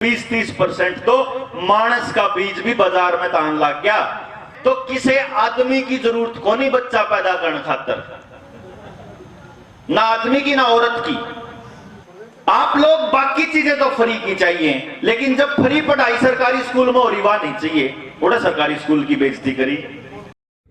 20-30% तो मानस का बीज भी बाजार में तान लग गया। तो किसे आदमी की जरूरत को नहीं बच्चा पैदा करने खातर, ना आदमी की ना औरत की। आप लोग बाकी चीजें तो फ्री की चाहिए, लेकिन जब फ्री पढ़ाई सरकारी स्कूल में हो रही वहां नहीं चाहिए। थोड़ा सरकारी स्कूल की बेइज्जती करी।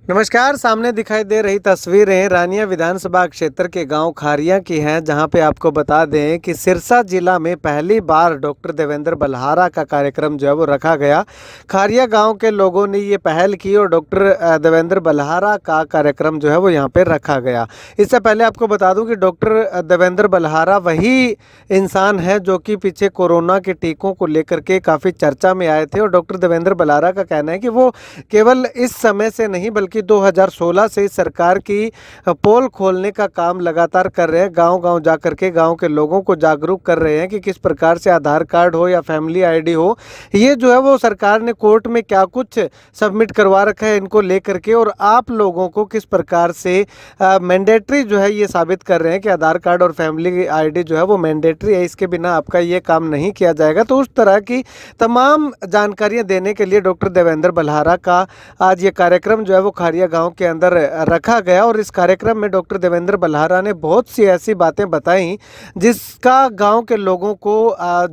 नमस्कार, सामने दिखाई दे रही तस्वीरें रानिया विधानसभा क्षेत्र के गांव खारिया की हैं, जहां पे आपको बता दें कि सिरसा जिला में पहली बार डॉक्टर देवेंद्र बल्हारा का कार्यक्रम जो है वो रखा गया। खारिया गांव के लोगों ने ये पहल की और डॉक्टर देवेंद्र बल्हारा का कार्यक्रम जो है वो यहां पे रखा गया। इससे पहले आपको बता दूं कि डॉक्टर देवेंद्र बल्हारा वही इंसान है जो कि पीछे कोरोना के टीकों को लेकर के काफ़ी चर्चा में आए थे। और डॉक्टर देवेंद्र बल्हारा का कहना है कि वो केवल इस समय से नहीं बल्कि 2016 से सरकार की पोल खोलने का काम लगातार कर रहे हैं। गांव-गांव जा करके गांव के लोगों को जागरूक कर रहे हैं कि किस प्रकार से आधार कार्ड हो या फैमिली आईडी हो, ये जो है वो सरकार ने कोर्ट में क्या कुछ सबमिट करवा रखा है इनको लेकर के, और आप लोगों को किस प्रकार से मैंडेटरी जो है ये साबित कर रहे हैं कि आधार कार्ड और फैमिली आईडी जो है वो मैंडेटरी है, इसके बिना आपका ये काम नहीं किया जाएगा। तो उस तरह की तमाम जानकारियाँ देने के लिए डॉक्टर देवेंद्र बल्हारा का आज ये कार्यक्रम जो है वो खारिया गांव के अंदर रखा गया। और इस कार्यक्रम में डॉक्टर देवेंद्र बल्हारा ने बहुत सी ऐसी बातें बताई जिसका गांव के लोगों को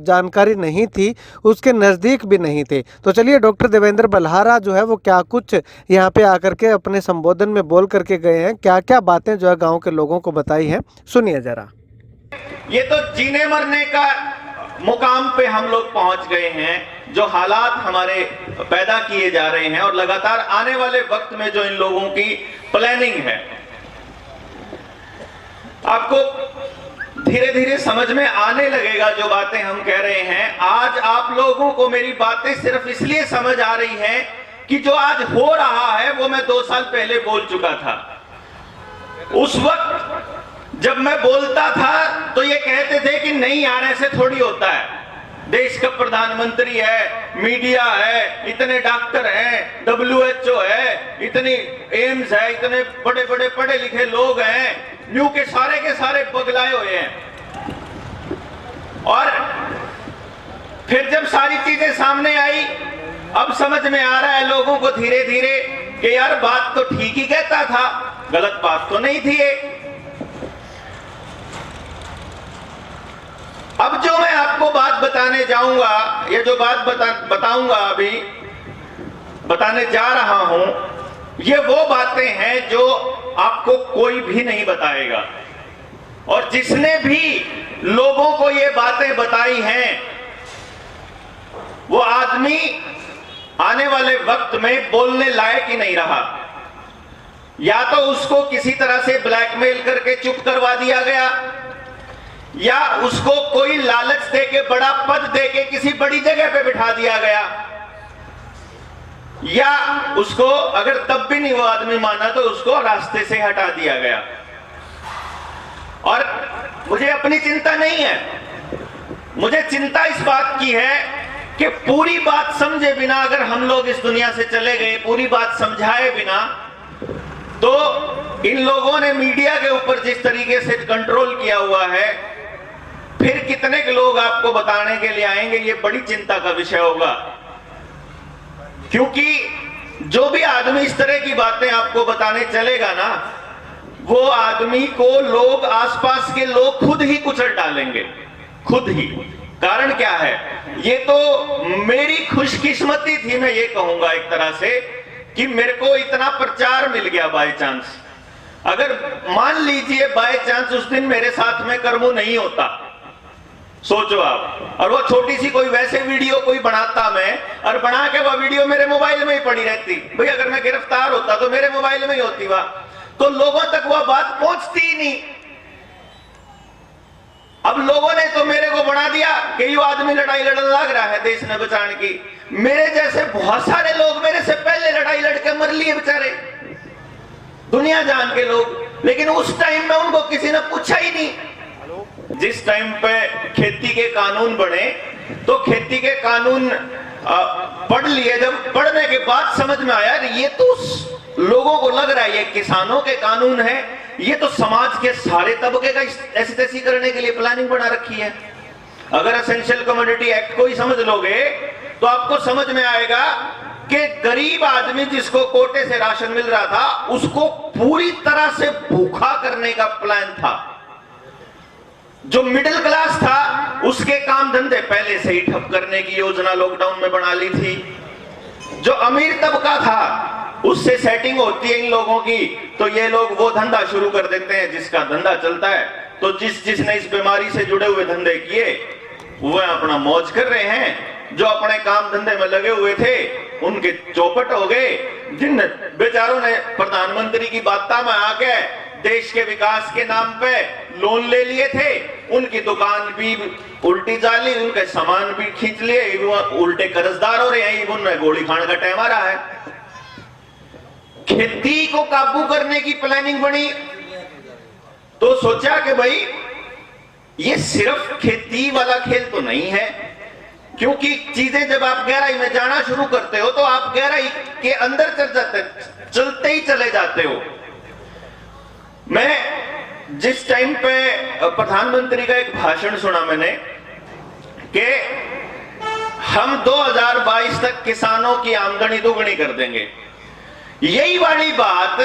जानकारी नहीं थी, उसके नज़दीक भी नहीं थे। तो चलिए डॉक्टर देवेंद्र बल्हारा जो है वो क्या कुछ यहाँ पे आकर के अपने संबोधन में बोल करके गए हैं, क्या क्या बातें जो है गाँव के लोगों को बताई हैं, सुनिए जरा। ये तो जीने मरने का मुकाम पे हम लोग पहुंच गए हैं। जो हालात हमारे पैदा किए जा रहे हैं और लगातार आने वाले वक्त में जो इन लोगों की प्लानिंग है, आपको धीरे धीरे समझ में आने लगेगा जो बातें हम कह रहे हैं। आज आप लोगों को मेरी बातें सिर्फ इसलिए समझ आ रही हैं कि जो आज हो रहा है वो मैं 2 साल पहले बोल चुका था। उस वक्त जब मैं बोलता था तो ये कहते थे कि नहीं आने से थोड़ी होता है, देश का प्रधानमंत्री है, मीडिया है, इतने डॉक्टर हैं, WHO है, इतनी एम्स है, इतने बड़े बड़े पढ़े लिखे लोग हैं, न्यू के सारे पगलाए हुए हैं। और फिर जब सारी चीजें सामने आई, अब समझ में आ रहा है लोगों को धीरे धीरे कि यार बात तो ठीक ही कहता था, गलत बात तो नहीं थी ये। अब जो मैं आपको बात बताने जाऊंगा, ये जो बात बताऊंगा अभी बताने जा रहा हूं, ये वो बातें हैं जो आपको कोई भी नहीं बताएगा। और जिसने भी लोगों को ये बातें बताई हैं वो आदमी आने वाले वक्त में बोलने लायक ही नहीं रहा। या तो उसको किसी तरह से ब्लैकमेल करके चुप करवा दिया गया, या उसको कोई लालच देके बड़ा पद देके किसी बड़ी जगह पे बिठा दिया गया, या उसको अगर तब भी नहीं वो आदमी माना तो उसको रास्ते से हटा दिया गया। और मुझे अपनी चिंता नहीं है, मुझे चिंता इस बात की है कि पूरी बात समझे बिना अगर हम लोग इस दुनिया से चले गए, पूरी बात समझाए बिना, तो इन लोगों ने मीडिया के ऊपर जिस तरीके से कंट्रोल किया हुआ है, फिर कितने के लोग आपको बताने के लिए आएंगे, ये बड़ी चिंता का विषय होगा। क्योंकि जो भी आदमी इस तरह की बातें आपको बताने चलेगा ना, वो आदमी को लोग, आसपास के लोग खुद ही कुचल डालेंगे, खुद ही। कारण क्या है? ये तो मेरी खुशकिस्मती थी, मैं ये कहूंगा एक तरह से, कि मेरे को इतना प्रचार मिल गया बाय चांस। अगर मान लीजिए बाय चांस उस दिन मेरे साथ में कर्मू नहीं होता, सोचो आप, और वो छोटी सी कोई वैसे वीडियो कोई बनाता मैं, और बना के वो वीडियो मेरे मोबाइल में ही पड़ी रहती, भाई अगर मैं गिरफ्तार होता तो मेरे मोबाइल में ही होती वह, तो लोगों तक वह बात पहुंचती ही नहीं। अब लोगों ने तो मेरे को बना दिया कि ये आदमी लड़ाई लड़ने लग रहा है देश ने बचाने की। मेरे जैसे बहुत सारे लोग मेरे से पहले लड़ाई लड़के मर लिए बेचारे, दुनिया जान के लोग, लेकिन उस टाइम में उनको किसी ने पूछा ही नहीं। जिस टाइम पे खेती के कानून बने तो खेती के कानून पढ़ लिए, जब पढ़ने के बाद समझ में आया ये तो लोगों को लग रहा है ये किसानों के कानून है, ये तो समाज के सारे तबके का ऐसी तैसी करने के लिए प्लानिंग बना रखी है। अगर एसेंशियल कमोडिटी एक्ट को ही समझ लोगे तो आपको समझ में आएगा कि गरीब आदमी जिसको कोटे से राशन मिल रहा था उसको पूरी तरह से भूखा करने का प्लान था। जो मिडिल क्लास था उसके काम धंधे पहले से ही ठप करने की योजना लॉकडाउन में बना ली थी। जो अमीर तबका था उससे सेटिंग होती है इन लोगों की, तो ये लोग वो धंधा शुरू कर देते हैं जिसका धंधा चलता है। तो जिसने इस बीमारी से जुड़े हुए धंधे किए वह अपना मौज कर रहे हैं। जो अपने काम धंधे में लगे हुए थे उनके चौपट हो गए। जिन बेचारों ने प्रधानमंत्री की बात में आके देश के विकास के नाम पे लोन ले लिए थे, उनकी दुकान भी उल्टी चाली, उनके सामान भी खींच लिए, वो उल्टे कर्जदार हो रहे हैं। उन्हें गोली खाने का टाइम आ रहा है। खेती को काबू करने की प्लानिंग बनी तो सोचा कि भाई ये सिर्फ खेती वाला खेल तो नहीं है, क्योंकि चीजें जब आप गहराई में जाना शुरू करते हो तो आप गहराई के अंदर चलते ही चले जाते हो। मैं जिस टाइम पे प्रधानमंत्री का एक भाषण सुना मैंने कि हम 2022 तक किसानों की आमदनी दोगुनी कर देंगे, यही वाली बात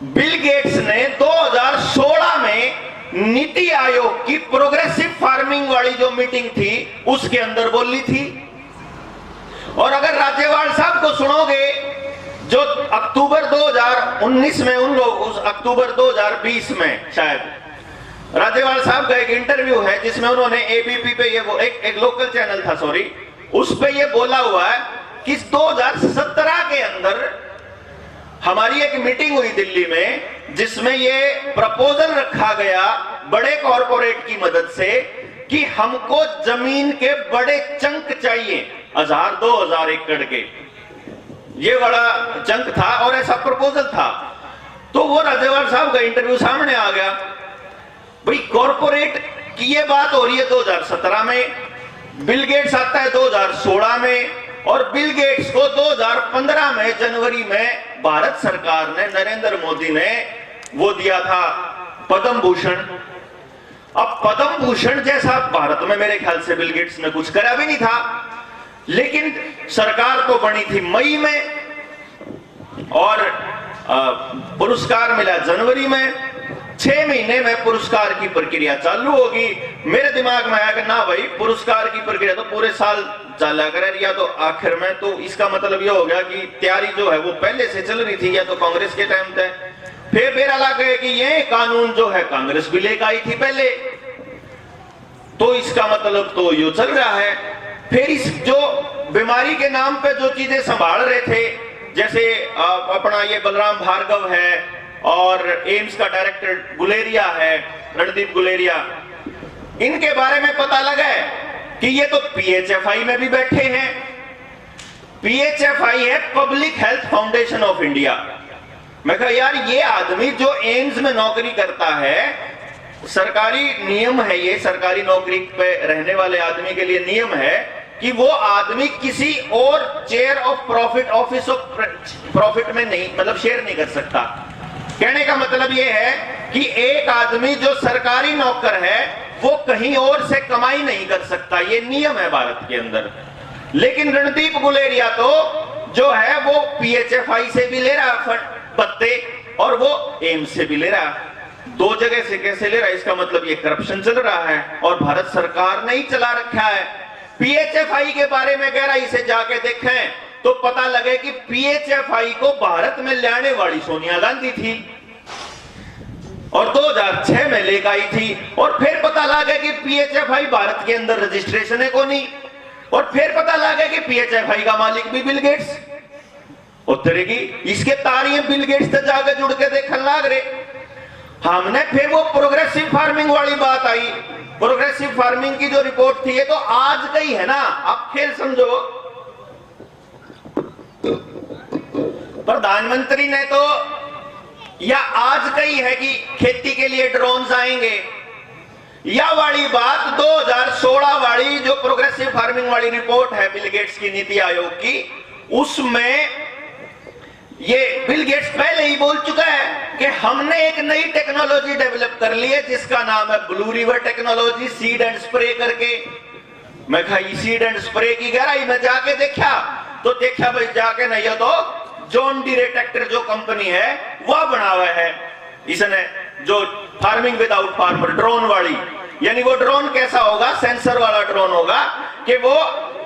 बिल गेट्स ने 2016 में नीति आयोग की प्रोग्रेसिव फार्मिंग वाली जो मीटिंग थी उसके अंदर बोली थी। और अगर राज्यपाल साहब को सुनोगे, जो अक्टूबर 2019 में उन लोग उस अक्टूबर 2020 में शायद राज्यपाल साहब का एक इंटरव्यू है जिसमें उन्होंने एबीपी पे, ये वो एक लोकल चैनल था सॉरी, उस पे ये बोला हुआ है कि 2017 के अंदर हमारी एक मीटिंग हुई दिल्ली में जिसमें ये प्रपोजल रखा गया बड़े कॉरपोरेट की मदद से कि हमको जमीन के बड़े चंक चाहिए, 1000-2000 एकड़ के, ये बड़ा चंक था और ऐसा प्रपोजल था। तो वो राज्यपाल साहब का इंटरव्यू सामने आ गया। भाई कॉरपोरेट की ये बात हो रही है 2017 में, बिल गेट्स आता है 2016 में, और बिल गेट्स को 2015 में जनवरी में भारत सरकार ने, नरेंद्र मोदी ने वो दिया था पद्म भूषण। अब पद्म भूषण जैसा भारत में मेरे ख्याल से बिल गेट्स ने कुछ करा भी नहीं था, लेकिन सरकार तो बनी थी मई में और पुरस्कार मिला जनवरी में। 6 महीने में पुरस्कार की प्रक्रिया चालू होगी। मेरे दिमाग में आया कि ना भाई, पुरस्कार की प्रक्रिया तो पूरे साल चला करे, या तो आखिर में, तो इसका मतलब यह हो गया कि तैयारी जो है वो पहले से चल रही थी या तो कांग्रेस के टाइम पे। फिर मेरा लगा कि ये कानून जो है कांग्रेस भी लेकर आई थी पहले, तो इसका मतलब तो ये चल रहा है। फिर इस जो बीमारी के नाम पे जो चीजें संभाल रहे थे, जैसे अपना ये बलराम भार्गव है और एम्स का डायरेक्टर गुलेरिया है, रणदीप गुलेरिया, इनके बारे में पता लगा है कि ये तो पीएचएफआई में भी बैठे हैं। पीएचएफआई है public health foundation of India. मैं कहा यार, ये आदमी जो एम्स में नौकरी करता है, सरकारी नियम है, ये सरकारी नौकरी पे रहने वाले आदमी के लिए नियम है कि वो आदमी किसी और chair of profit office of profit में नहीं, मतलब शेयर नहीं कर सकता। कहने का मतलब ये है कि एक आदमी जो सरकारी नौकर है वो कहीं और से कमाई नहीं कर सकता, ये नियम है भारत के अंदर। लेकिन रणदीप गुलेरिया तो जो है वो पीएचएफआई से भी ले रहा पत्ते और वो एम्स से भी ले रहा। 2 जगह से कैसे ले रहा है, इसका मतलब ये करप्शन चल रहा है और भारत सरकार ने ही चला रखा है। पीएचएफआई के बारे में गहराई से जाके देखें तो पता लगे कि पीएचएफआई को भारत में लाने वाली सोनिया गांधी थी और 2006 में लेकर आई थी। और फिर पता लगा कि पीएचएफआई भारत के अंदर रजिस्ट्रेशन है को नहीं, और फिर पता लगा कि पीएचएफआई का मालिक भी बिल गेट्स। उतरेगी इसके तारिये बिल गेट्स तक जाकर जुड़ के देखने लग रहे। हमने फिर वो प्रोग्रेसिव फार्मिंग वाली बात आई। प्रोग्रेसिव फार्मिंग की जो रिपोर्ट थी ये तो आज का ही है ना, आप खेल समझो। प्रधानमंत्री ने तो या आज का ही है कि खेती के लिए ड्रोन्स आएंगे, या वाली बात 2016 वाली जो प्रोग्रेसिव फार्मिंग वाली रिपोर्ट है बिल गेट्स की नीति आयोग की, उसमें ये बिल गेट्स पहले ही बोल चुका है कि हमने एक नई टेक्नोलॉजी डेवलप कर ली है जिसका नाम है blue river technology, seed and spray करके। मैं कहा सीड एंड स्प्रे की गहराई में जाके देखा भाई जाके नहीं हो तो जॉन डीरे ट्रैक्टर जो कंपनी है वह बना हुआ है इसने, जो फार्मिंग विदाउट फार्मर ड्रोन वाली। यानी वो ड्रोन कैसा होगा, सेंसर वाला ड्रोन होगा कि वो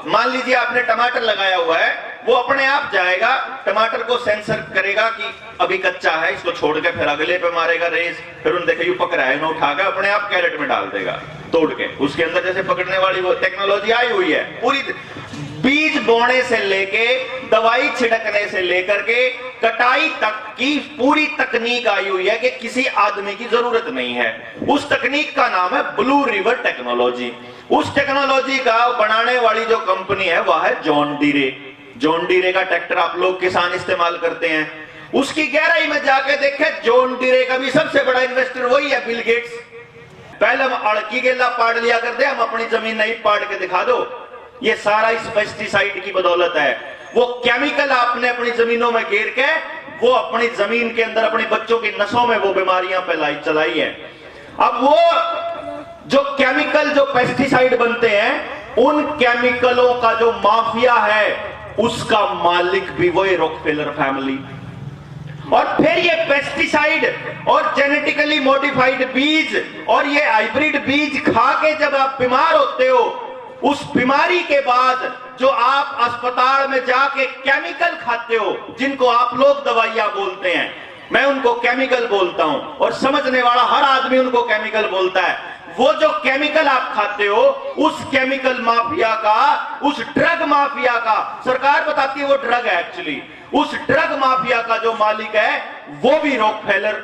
मान लीजिए आपने टमाटर लगाया हुआ है, वो अपने आप जाएगा टमाटर को सेंसर करेगा कि अभी कच्चा है, इसको छोड़ के फिर अगले पे मारेगा रेस, फिर उन देखे पक रहा है ना उठा के अपने आप कैरेट में डाल देगा तोड़ के। उसके अंदर जैसे पकड़ने वाली वो टेक्नोलॉजी आई हुई है। पूरी बीज बोने से लेके दवाई छिड़कने से लेकर के कटाई तक की पूरी तकनीक आई हुई है कि किसी आदमी की जरूरत नहीं है। उस तकनीक का नाम है ब्लू रिवर टेक्नोलॉजी। उस टेक्नोलॉजी का बनाने वाली जो कंपनी है वह है जॉन डीरे। जॉन डीरे का ट्रैक्टर आप लोग किसान इस्तेमाल करते हैं। उसकी गहराई में जाके देखे जॉन डीरे का भी सबसे बड़ा इन्वेस्टर वही है, बिल गेट्स। पहले हम अड़की गेला पाड़ लिया करते, हम अपनी जमीन नहीं पाड़ के दिखा दो। ये सारा इस पेस्टिसाइड की बदौलत है। वो केमिकल आपने अपनी जमीनों में गिर के वो अपनी जमीन के अंदर अपने बच्चों की नसों में वो बीमारियां चलाई है। अब वो जो केमिकल जो पेस्टिसाइड बनते हैं उन केमिकलों का जो माफिया है उसका मालिक भी वही रॉकफेलर फैमिली। और फिर ये पेस्टिसाइड और जेनेटिकली मॉडिफाइड बीज और ये हाइब्रिड बीज खा के जब आप बीमार होते हो, उस बीमारी के बाद जो आप अस्पताल में जाके केमिकल खाते हो, जिनको आप लोग दवाइयां बोलते हैं, मैं उनको केमिकल बोलता हूं और समझने वाला हर आदमी उनको केमिकल बोलता है। वो जो केमिकल आप खाते हो उस केमिकल माफिया का, उस ड्रग माफिया का, सरकार बताती है वो ड्रग है एक्चुअली, उस ड्रग माफिया का जो मालिक है वो भी रॉकफेलर,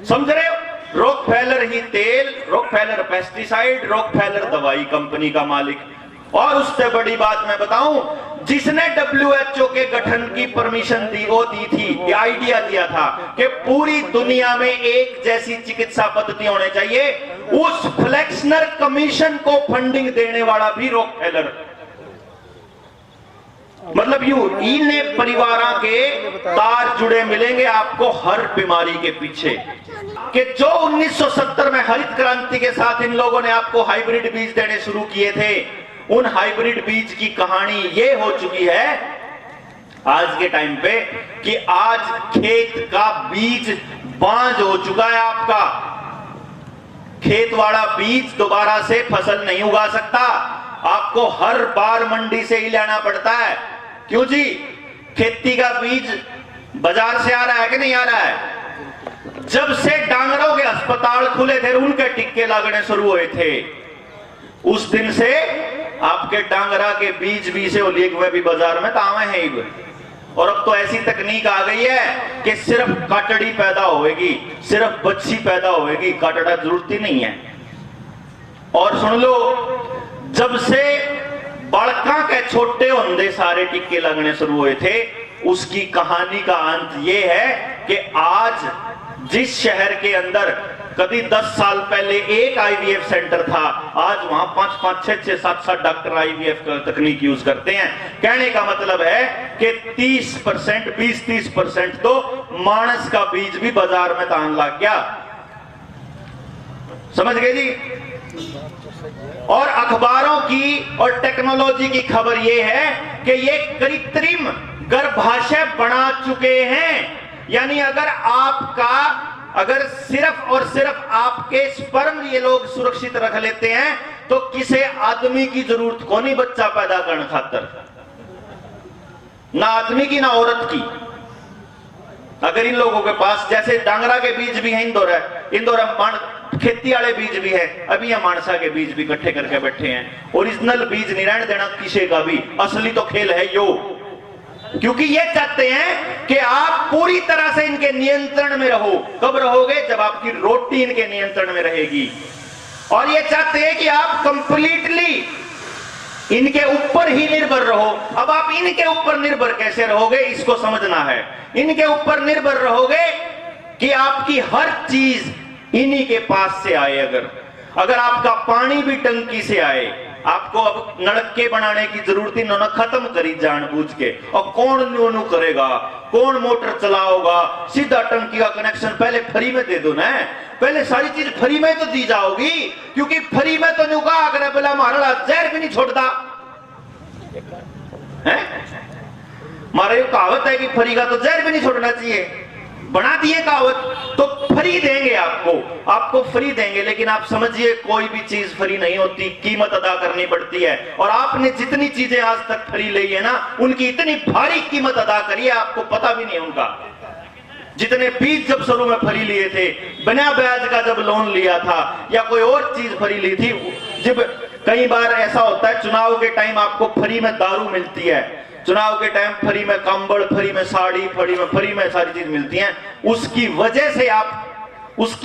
समझ रहे हो? रॉकफेलर ही तेल, रॉकफेलर पेस्टिसाइड, रॉकफेलर दवाई कंपनी का मालिक। और उससे बड़ी बात मैं बताऊं, जिसने WHO के गठन की परमिशन दी थी, ये आइडिया दिया था कि पूरी दुनिया में एक जैसी चिकित्सा पद्धति होनी चाहिए, उस फ्लेक्सनर कमीशन को फंडिंग देने वाला भी रॉकफेलर। मतलब इन परिवारों के तार जुड़े मिलेंगे आपको हर बीमारी के पीछे। कि जो 1970 में हरित क्रांति के साथ इन लोगों ने आपको हाइब्रिड बीज देने शुरू किए थे, उन हाइब्रिड बीज की कहानी ये हो चुकी है आज के टाइम पे कि आज खेत का बीज बांझ हो चुका है। आपका खेत वाला बीज दोबारा से फसल नहीं उगा सकता, आपको हर बार मंडी से ही लेना पड़ता है। क्यों जी? खेती का बीज बाजार से आ रहा है कि नहीं आ रहा है? जब से डांगरों के अस्पताल खुले थे, उनके टिक्के लगने शुरू हुए थे, उस दिन से आपके डांगरा के बीज भी से लिए भी बाजार में तावे हैं। और अब तो ऐसी तकनीक आ गई है कि सिर्फ काटड़ी पैदा होएगी, सिर्फ बच्ची पैदा होएगी, काटड़ा जरूरत ही नहीं है। और सुन लो, जब से बड़का के छोटे होंदे सारे टिक्के लगने शुरू हुए थे, उसकी कहानी का अंत यह है कि आज जिस शहर के अंदर कभी 10 साल पहले एक IVF सेंटर था, आज वहां 5-5, 6-6, 7-7 डॉक्टर IVF तकनीक यूज करते हैं। कहने का मतलब है कि 30%, 20-30% तो मानस का बीज भी बाजार में तान लग गया। समझ गए जी? और अखबारों की और टेक्नोलॉजी की खबर यह है कि ये कृत्रिम गर्भाशय बना चुके हैं। यानी अगर सिर्फ और सिर्फ आपके स्पर्म ये लोग सुरक्षित रख लेते हैं तो किसी आदमी की जरूरत को नहीं बच्चा पैदा करने खातर, ना आदमी की ना औरत की। अगर इन लोगों के पास जैसे डांगरा के बीज भी हैं, इंदौर खेती वाले बीज भी है, अभी ये मानसा के बीज भी इकट्ठे करके बैठे हैं। ओरिजिनल बीज नहीं रहने देना किसी का भी, असली तो खेल है यो। क्योंकि ये चाहते हैं कि आप पूरी तरह से इनके नियंत्रण में रहो। कब रहोगे? जब आपकी रोटी इनके नियंत्रण में रहेगी। और ये चाहते हैं कि आप कंप्लीटली इनके ऊपर ही निर्भर रहो। अब आप इनके ऊपर निर्भर कैसे रहोगे, इसको समझना है। इनके ऊपर निर्भर रहोगे कि आपकी हर चीज इन्हीं के पास से आए। अगर आपका पानी भी टंकी से आए, आपको अब नलके बनाने की जरूरत ही न खत्म करी जानबूझ के। और कौन न्यू करेगा? कौन मोटर चलाओगा, सीधा टंकी का कनेक्शन पहले फ्री में दे दो ना, पहले सारी चीज फ्री में तो दी जाओगी, क्योंकि फ्री में तो नुका अगर बोला हमारा जहर भी नहीं छोड़ता है। हमारा ये कहावत है कि फ्री का तो जहर भी नहीं छोड़ना चाहिए, बना दिए कहावत। तो फ्री देंगे आपको फ्री देंगे, लेकिन आप समझिए कोई भी चीज फ्री नहीं होती, कीमत अदा करनी पड़ती है। और आपने जितनी चीजें आज तक फ्री ली है ना, उनकी इतनी भारी कीमत अदा करी है, आपको पता भी नहीं उनका। जितने बीज जब शुरू में फ्री लिए थे, बिना ब्याज का जब लोन लिया था, या कोई और चीज फ्री ली थी, जब कई बार ऐसा होता है चुनाव के टाइम आपको फ्री में दारू मिलती है, चुनाव के टाइम फ्री में कंबल, फ्री में साड़ी, फ्री में सारी चीज मिलती हैं। उसकी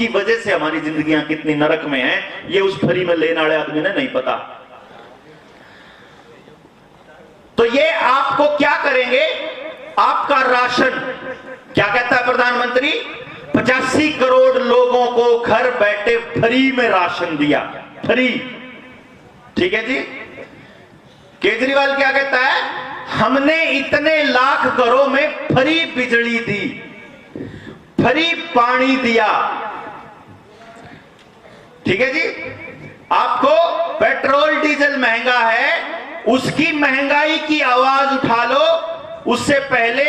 वजह से हमारी जिंदगियां कितनी नरक में हैं, ये उस फ्री में लेने वाले आदमी ने नहीं पता। तो ये आपको क्या करेंगे, आपका राशन, क्या कहता है प्रधानमंत्री, 85 करोड़ लोगों को घर बैठे फ्री में राशन दिया, फ्री। ठीक है जी। केजरीवाल क्या कहता है, हमने इतने लाख घरों में फ्री बिजली दी, फ्री पानी दिया। ठीक है जी। आपको पेट्रोल डीजल महंगा है, उसकी महंगाई की आवाज उठा लो, उससे पहले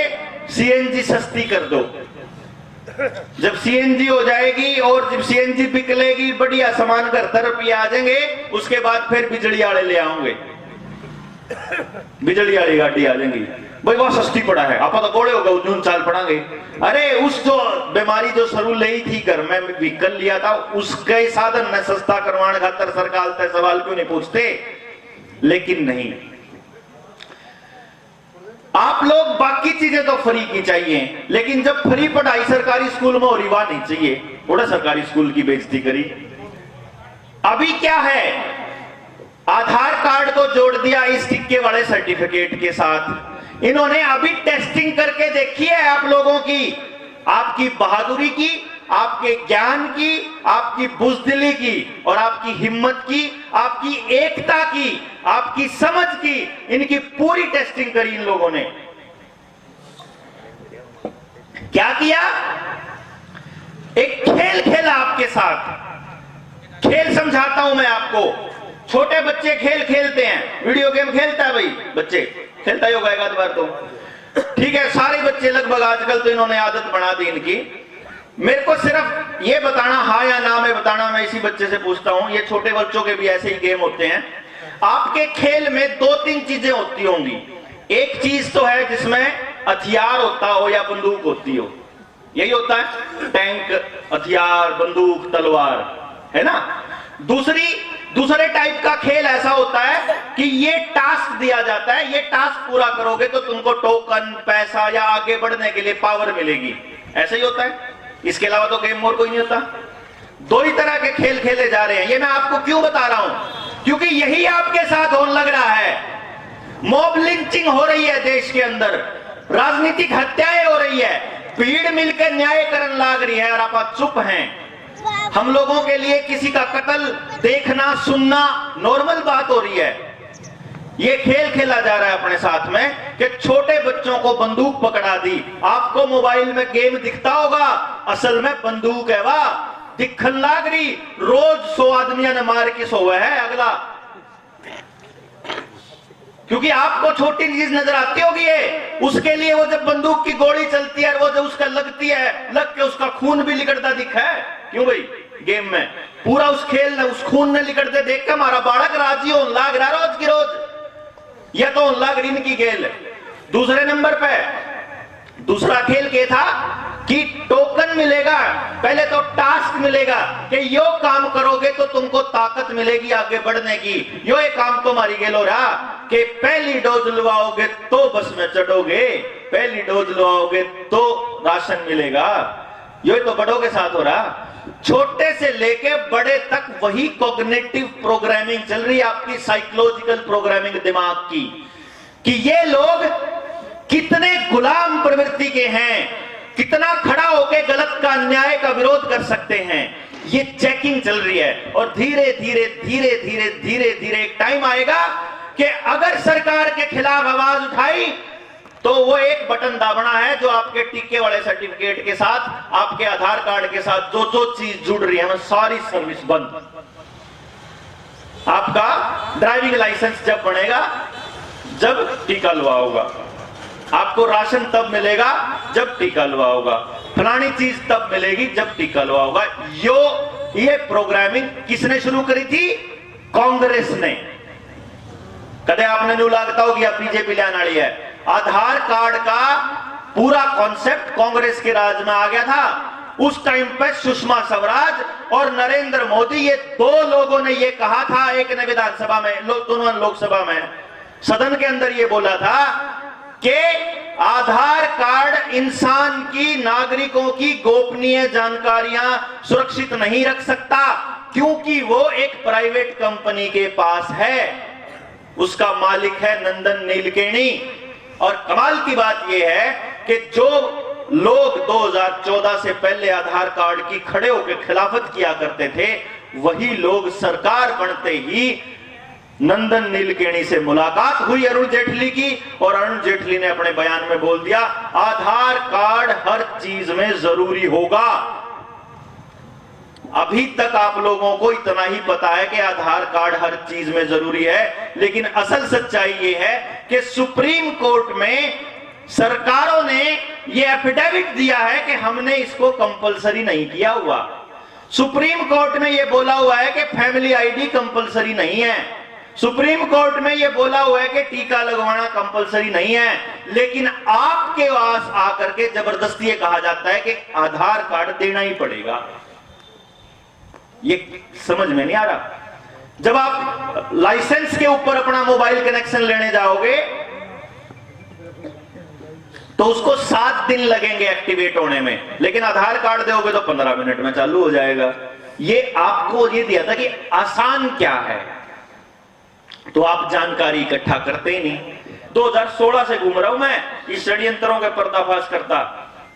सीएनजी सस्ती कर दो। जब सीएनजी हो जाएगी और जब सीएनजी बिकलेगी, बढ़िया सामान घर रुपये आ जाएंगे, उसके बाद फिर बिजली वाले ले आओगे, बिजली वाली गाड़ी आ जाएंगी, भाई वह सस्ती पड़ा है, आप तो गोड़े होगा जून चाल पड़ांगे। अरे उस जो बीमारी जो शुरू ली थी, घर में व्हीकल लिया था, उसके साधन में सस्ता करवाने खातर सरकार से सवाल क्यों नहीं पूछते? लेकिन नहीं, आप लोग बाकी चीजें तो फ्री की चाहिए, लेकिन जब फ्री पढ़ाई सरकारी स्कूल में हो रही, वहां नहीं चाहिए। थोड़ा सरकारी स्कूल की बेइज्जती करी। अभी क्या है, आधार कार्ड को जोड़ दिया इस टिक्के वाले सर्टिफिकेट के साथ। इन्होंने अभी टेस्टिंग करके देखी है आप लोगों की, आपकी बहादुरी की, आपके ज्ञान की, आपकी बुज़दिली की, और आपकी हिम्मत की, आपकी एकता की, आपकी समझ की, इनकी पूरी टेस्टिंग करी इन लोगों ने। क्या किया, एक खेल खेला आपके साथ। खेल समझाता हूं मैं आपको। छोटे बच्चे खेल खेलते हैं, वीडियो गेम खेलता है भाई, बच्चे खेलता ही होगा एक आध बार तो, ठीक है, सारे बच्चे लगभग आजकल तो इन्होंने आदत बना दी इनकी। मेरे को सिर्फ ये बताना हाँ या ना में बताना, मैं इसी बच्चे से पूछता हूं, ये छोटे बच्चों के भी ऐसे ही गेम होते हैं। आपके खेल में 2-3 चीजें होती होंगी। एक चीज तो है जिसमें हथियार होता हो या बंदूक होती हो, यही होता है, टैंक, हथियार, बंदूक, तलवार, है ना। दूसरे टाइप का खेल ऐसा होता है कि ये टास्क दिया जाता है, ये टास्क पूरा करोगे तो तुमको टोकन, पैसा या आगे बढ़ने के लिए पावर मिलेगी, ऐसा ही होता है। इसके अलावा तो गेम और कोई नहीं होता। 2 ही तरह के खेल खेले जा रहे हैं। ये मैं आपको क्यों बता रहा हूं, क्योंकि यही आपके साथ होने लग रहा है। मॉब लिंचिंग हो रही है देश के अंदर, राजनीतिक हत्याएं हो रही है, भीड़ मिलकर न्यायकरण लाग रही है और आप चुप हैं। हम लोगों के लिए किसी का कत्ल देखना सुनना नॉर्मल बात हो रही है। ये खेल खेला जा रहा है अपने साथ में कि छोटे बच्चों को बंदूक पकड़ा दी। आपको मोबाइल में गेम दिखता होगा, असल में बंदूक है, वाह दिखन लाग रही, रोज 100 आदमियों ने मार के सोया है अगला, क्योंकि आपको छोटी चीज नजर आती होगी है, उसके लिए वो जब बंदूक की गोली चलती है, वो जब उसका लगती है, लग के उसका खून भी लिकड़ता दिखा है। क्यों भाई, गेम में पूरा उस खेल उस खून ने लिकड़ते देख के हमारा बालक राजी हो लाग रहा रोज की रोज, यह तो लाग रही इनकी खेल। दूसरे नंबर पे दूसरा खेल क्या था कि टोकन मिलेगा, पहले तो टास्क मिलेगा कि यो काम करोगे तो तुमको ताकत मिलेगी आगे बढ़ने की। यो एक काम तुम्हारी गेलो रहा कि पहली डोज लवाओगे तो बस में चढ़ोगे, पहली डोज लवाओगे तो राशन मिलेगा। यो तो बड़ों के साथ हो रहा। छोटे से लेके बड़े तक वही कॉग्निटिव प्रोग्रामिंग चल रही है, आपकी साइकोलॉजिकल प्रोग्रामिंग दिमाग की, कि ये लोग कितने गुलाम प्रवृत्ति के हैं, कितना खड़ा होकर गलत का अन्याय का विरोध कर सकते हैं। ये चेकिंग चल रही है और धीरे धीरे धीरे धीरे धीरे धीरे एक टाइम आएगा कि अगर सरकार के खिलाफ आवाज उठाई तो वो एक बटन दाबना है जो आपके टीके वाले सर्टिफिकेट के साथ, आपके आधार कार्ड के साथ जो जो चीज जुड़ रही है, सारी सर्विस बंद। आपका ड्राइविंग लाइसेंस जब बनेगा जब टीका लगा होगा, आपको राशन तब मिलेगा जब टीका लगा होगा, फलानी चीज तब मिलेगी जब टीका लगा होगा। ये प्रोग्रामिंग किसने शुरू करी थी? कांग्रेस ने। कदे आपने न्यू लागता हो कि बीजेपी लाने वाली है। आधार कार्ड का पूरा कॉन्सेप्ट कांग्रेस के राज में आ गया था। उस टाइम पे सुषमा स्वराज और नरेंद्र मोदी, ये दो लोगों ने ये कहा था, एक ने विधानसभा में, दोनों लोकसभा में, सदन के अंदर ये बोला था कि आधार कार्ड इंसान की, नागरिकों की गोपनीय जानकारियां सुरक्षित नहीं रख सकता, क्योंकि वो एक प्राइवेट कंपनी के पास है, उसका मालिक है नंदन नीलकेणी। और कमाल की बात यह है कि जो लोग 2014 से पहले आधार कार्ड की खड़े होकर खिलाफत किया करते थे, वही लोग सरकार बनते ही नंदन नीलकेणी से मुलाकात हुई अरुण जेटली की, और अरुण जेटली ने अपने बयान में बोल दिया आधार कार्ड हर चीज में जरूरी होगा। अभी तक आप लोगों को इतना ही पता है कि आधार कार्ड हर चीज में जरूरी है, लेकिन असल सच्चाई यह है कि सुप्रीम कोर्ट में सरकारों ने यह एफिडेविट दिया है कि हमने इसको कंपलसरी नहीं किया हुआ। सुप्रीम कोर्ट में यह बोला हुआ है कि फैमिली आईडी कंपलसरी नहीं है। सुप्रीम कोर्ट में यह बोला हुआ है कि टीका लगवाना कंपलसरी नहीं है, लेकिन आपके पास आकर के जबरदस्ती ये कहा जाता है कि आधार कार्ड देना ही पड़ेगा। ये समझ में नहीं आ रहा। जब आप लाइसेंस के ऊपर अपना मोबाइल कनेक्शन लेने जाओगे तो उसको 7 दिन लगेंगे एक्टिवेट होने में, लेकिन आधार कार्ड दोगे तो 15 मिनट में चालू हो जाएगा। ये आपको ये दिया था कि आसान क्या है, तो आप जानकारी इकट्ठा करते ही नहीं। 2016 से घूम रहा हूं मैं इस षड्यंत्रों के पर्दाफाश करता।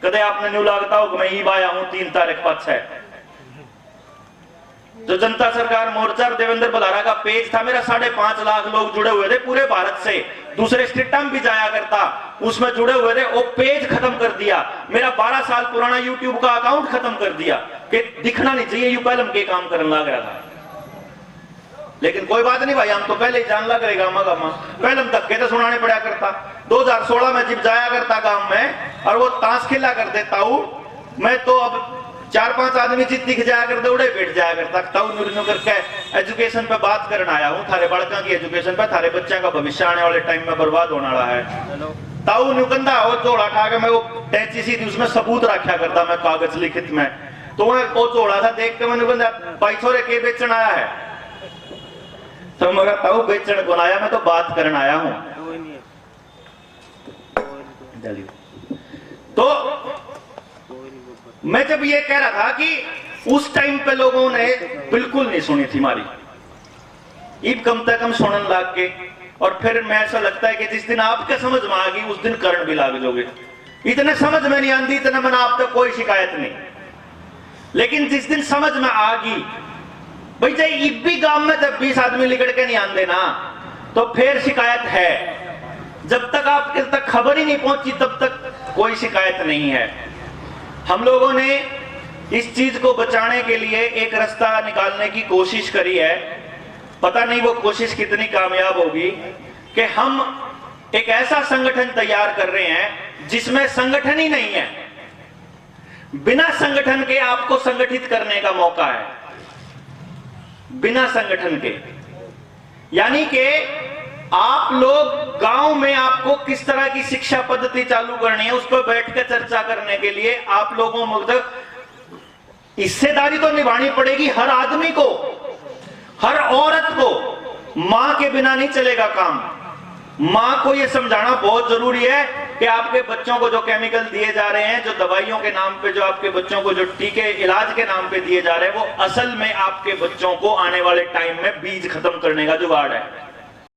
कदे आपने न्यू लागता हो कि मैं ई आया हूं 3 तारीख 5 है। जो जनता सरकार मोर्चा और देवेंद्र बल्हारा का पेज था, मेरा 5.5 लाख लोग जुड़े हुए थे पूरे भारत से, दूसरे स्टेटों में भी जाया करता, उसमें जुड़े हुए थे। वो पेज खत्म कर दिया, मेरा 12 साल पुराना यूट्यूब का अकाउंट खत्म कर दिया कि दिखना नहीं चाहिए, यू पहले के काम करने लग रहा था। लेकिन कोई बात नहीं भाई, हम तो पहले ही जान लग रहे गामा गामा, पहले हम धक्के तो सुनाने पड़ा करता। 2016 में जब जाया करता गांव में और वो ताश खेला कर देता हूं मैं, तो अब 4-5 आदमी जित दिख जाया करते, उड़े बैठ जाया करता। ताऊ करके एजुकेशन पे बात करने आया हूं, थारे बालका की एजुकेशन पे, थारे बच्चों का भविष्य आने वाले टाइम में बर्बाद होने वाला है। ताऊ नुकंदा हो चोड़ा खा के मैं वो टैची सी थी उसमें सबूत रखा करता मैं कागज लिखित में, तो मैं वो चोड़ा था देख के मैं नुकंदा भाई छोरे के बेचन आया है, तो मगर ताऊ बेचन को आया, मैं तो बात करने आया हूं। तो मैं जब ये कह रहा था कि उस टाइम पे लोगों ने बिल्कुल नहीं सुनी थी हमारी, ईब कम से कम सुनने लग के, और फिर मैं ऐसा लगता है कि जिस दिन आपके समझ में आ गई उस दिन करण भी लाग जाओगे। इतने समझ में नहीं आती, इतना मैंने आप तक कोई शिकायत नहीं, लेकिन जिस दिन समझ में आ गई भाई चाहे ईब भी गांव में जब 20 आदमी लिगड़ के नहीं आते ना, तो फिर शिकायत है। जब तक आपके तक खबर ही नहीं पहुंची तब तक कोई शिकायत नहीं है। हम लोगों ने इस चीज को बचाने के लिए एक रास्ता निकालने की कोशिश करी है, पता नहीं वो कोशिश कितनी कामयाब होगी, कि हम एक ऐसा संगठन तैयार कर रहे हैं जिसमें संगठन ही नहीं है, बिना संगठन के आपको संगठित करने का मौका है, बिना संगठन के। यानी कि आप लोग गांव में आपको किस तरह की शिक्षा पद्धति चालू करनी है, उस पर बैठ कर चर्चा करने के लिए आप लोगों मतलब हिस्सेदारी तो निभानी पड़ेगी हर आदमी को, हर औरत को। मां के बिना नहीं चलेगा काम। मां को यह समझाना बहुत जरूरी है कि आपके बच्चों को जो केमिकल दिए जा रहे हैं, जो दवाइयों के नाम पे, जो आपके बच्चों को जो टीके इलाज के नाम पे दिए जा रहे हैं, वो असल में आपके बच्चों को आने वाले टाइम में बीज खत्म करने का जुगाड़ है।